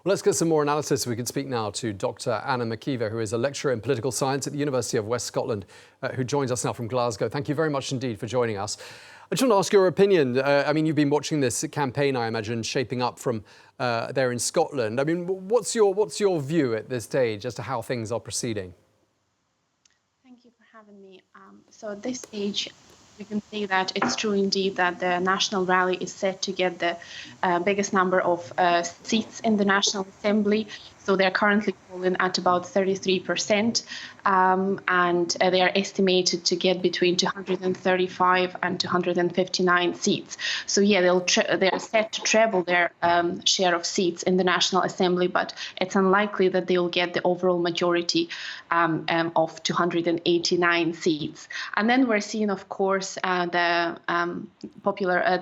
Well, let's get some more analysis. We can speak now to Dr. Anna McKeever, who is a lecturer in political science at the University of West Scotland, who joins us now from Glasgow. Thank you very much indeed for joining us. I just want to ask your opinion. I mean, you've been watching this campaign, I imagine, shaping up from there in Scotland. I mean, what's your view at this stage as to how things are proceeding? Thank you for having me. So at this stage, we can say that it's true indeed that the National Rally is set to get the biggest number of seats in the National Assembly. So they're currently polling at about 33%, and they are estimated to get between 235 and 259 seats. So yeah, they're set to treble their share of seats in the National Assembly, but it's unlikely that they will get the overall majority of 289 seats. And then we're seeing, of course, the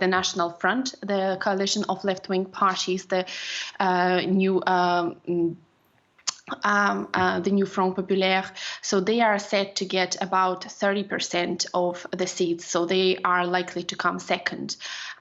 National Front, the coalition of left-wing parties, the new Front Populaire. So they are set to get about 30% of the seats. So they are likely to come second.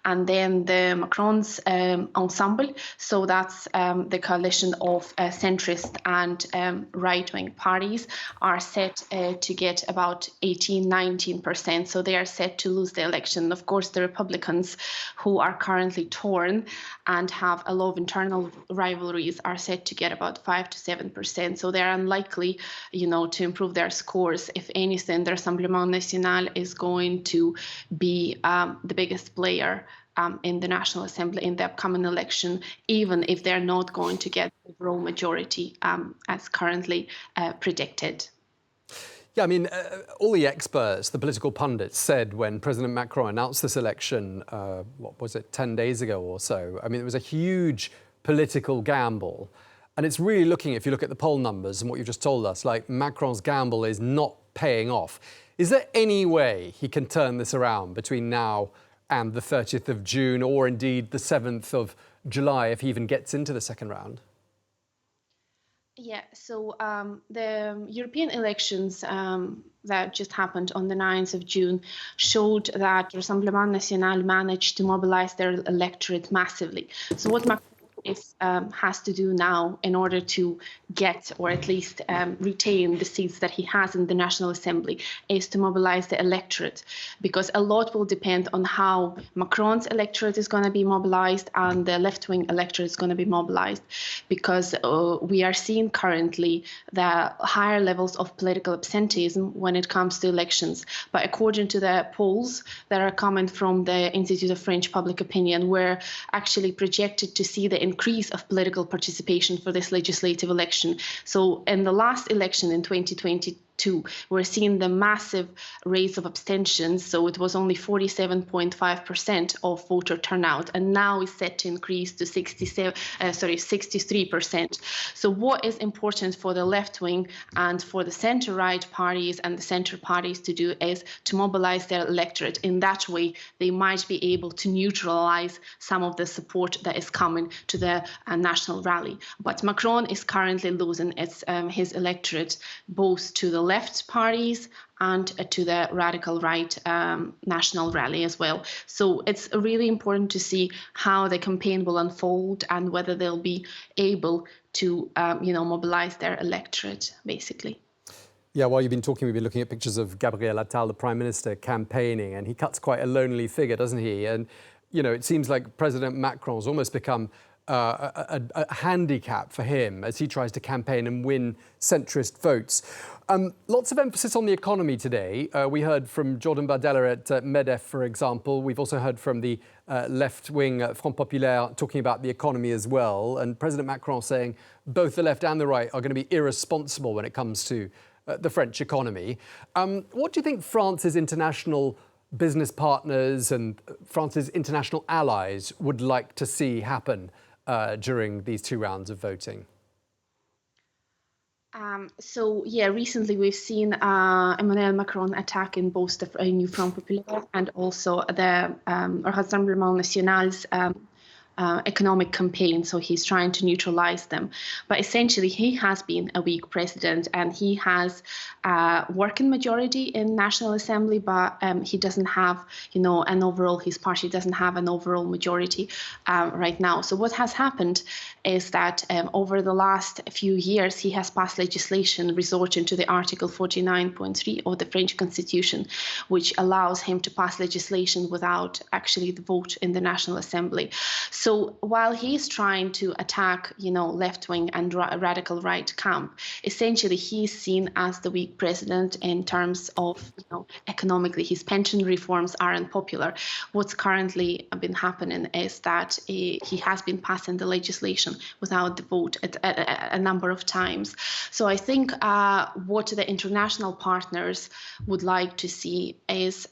And then the Macron's ensemble, so that's the coalition of centrist and right-wing parties, are set to get about 18–19%. So they are set to lose the election. Of course, the Republicans, who are currently torn and have a lot of internal rivalries, are set to get about 5 to 7%. So they're unlikely, to improve their scores. If anything, the Rassemblement National is going to be the biggest player in the National Assembly in the upcoming election, even if they're not going to get the overall majority as currently predicted. Yeah, I mean, all the experts, the political pundits, said when President Macron announced this election, 10 days ago or so, I mean, it was a huge political gamble. And it's really looking, if you look at the poll numbers and what you've just told us, like Macron's gamble is not paying off. Is there any way he can turn this around between now and the 30th of June, or indeed the 7th of July, if he even gets into the second round? Yeah, so the European elections that just happened on the 9th of June showed that Rassemblement National managed to mobilize their electorate massively. So what Macron has to do now in order to get, or at least retain, the seats that he has in the National Assembly is to mobilize the electorate, because a lot will depend on how Macron's electorate is going to be mobilized and the left-wing electorate is going to be mobilized, because we are seeing currently the higher levels of political absenteeism when it comes to elections. But according to the polls that are coming from the Institute of French Public Opinion, we're actually projected to see the increase of political participation for this legislative election. So in the last election in 2022, we're seeing the massive rates of abstentions. So it was only 47.5% of voter turnout, and now is set to increase to 63%. So what is important for the left wing and for the center-right parties and the center parties to do is to mobilize their electorate. In that way, they might be able to neutralize some of the support that is coming to the national rally. But Macron is currently losing his electorate both to the left parties and to the radical right national rally as well. So it's really important to see how the campaign will unfold and whether they'll be able to, mobilize their electorate, basically. Yeah, while you've been talking, we've been looking at pictures of Gabriel Attal, the Prime Minister, campaigning, and he cuts quite a lonely figure, doesn't he? And, it seems like President Macron's almost become a handicap for him as he tries to campaign and win centrist votes. Lots of emphasis on the economy today. We heard from Jordan Bardella at MEDEF, for example. We've also heard from the left-wing Front Populaire talking about the economy as well. And President Macron saying both the left and the right are going to be irresponsible when it comes to the French economy. What do you think France's international business partners and France's international allies would like to see happen during these two rounds of voting? Recently we've seen Emmanuel Macron attacking both the new Front Populaire and also the Rassemblement National's economic campaign, so he's trying to neutralize them. But essentially, he has been a weak president, and he has a working majority in National Assembly, but he doesn't have, an overall, his party doesn't have an overall majority right now. So what has happened is that over the last few years, he has passed legislation resorting to the Article 49.3 of the French Constitution, which allows him to pass legislation without actually the vote in the National Assembly. So while he's trying to attack, left-wing and radical right camp, essentially he's seen as the weak president in terms of, economically, his pension reforms are unpopular. What's currently been happening is that he has been passing the legislation without the vote a number of times. So I think what the international partners would like to see is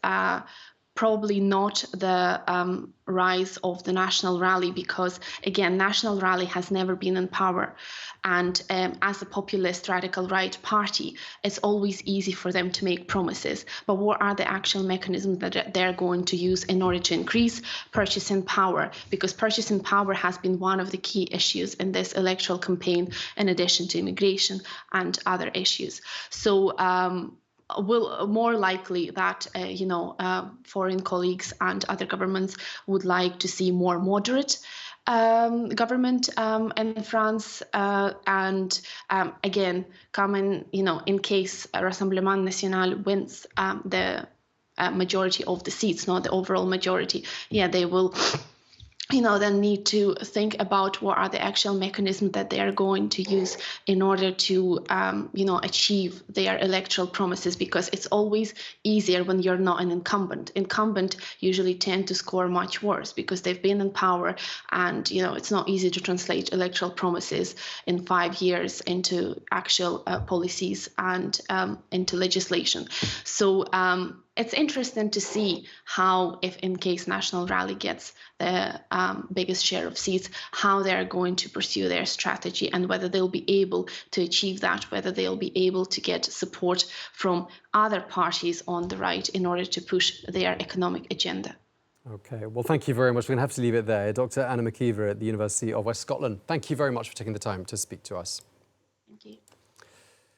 probably not the rise of the National Rally, because, again, National Rally has never been in power. And as a populist radical right party, it's always easy for them to make promises. But what are the actual mechanisms that they're going to use in order to increase purchasing power? Because purchasing power has been one of the key issues in this electoral campaign, in addition to immigration and other issues. So will more likely that foreign colleagues and other governments would like to see more moderate government in France, and again, coming in case Rassemblement National wins the majority of the seats, not the overall majority, they will then need to think about what are the actual mechanisms that they are going to use in order to, achieve their electoral promises, because it's always easier when you're not an incumbent. Incumbent usually tend to score much worse because they've been in power, and, it's not easy to translate electoral promises in 5 years into actual policies and into legislation. So it's interesting to see how, if in case National Rally gets the biggest share of seats, how they're going to pursue their strategy, and whether they'll be able to achieve that, whether they'll be able to get support from other parties on the right in order to push their economic agenda. Okay, well, thank you very much. We're going to have to leave it there. Dr. Anna McKeever at the University of West Scotland, thank you very much for taking the time to speak to us.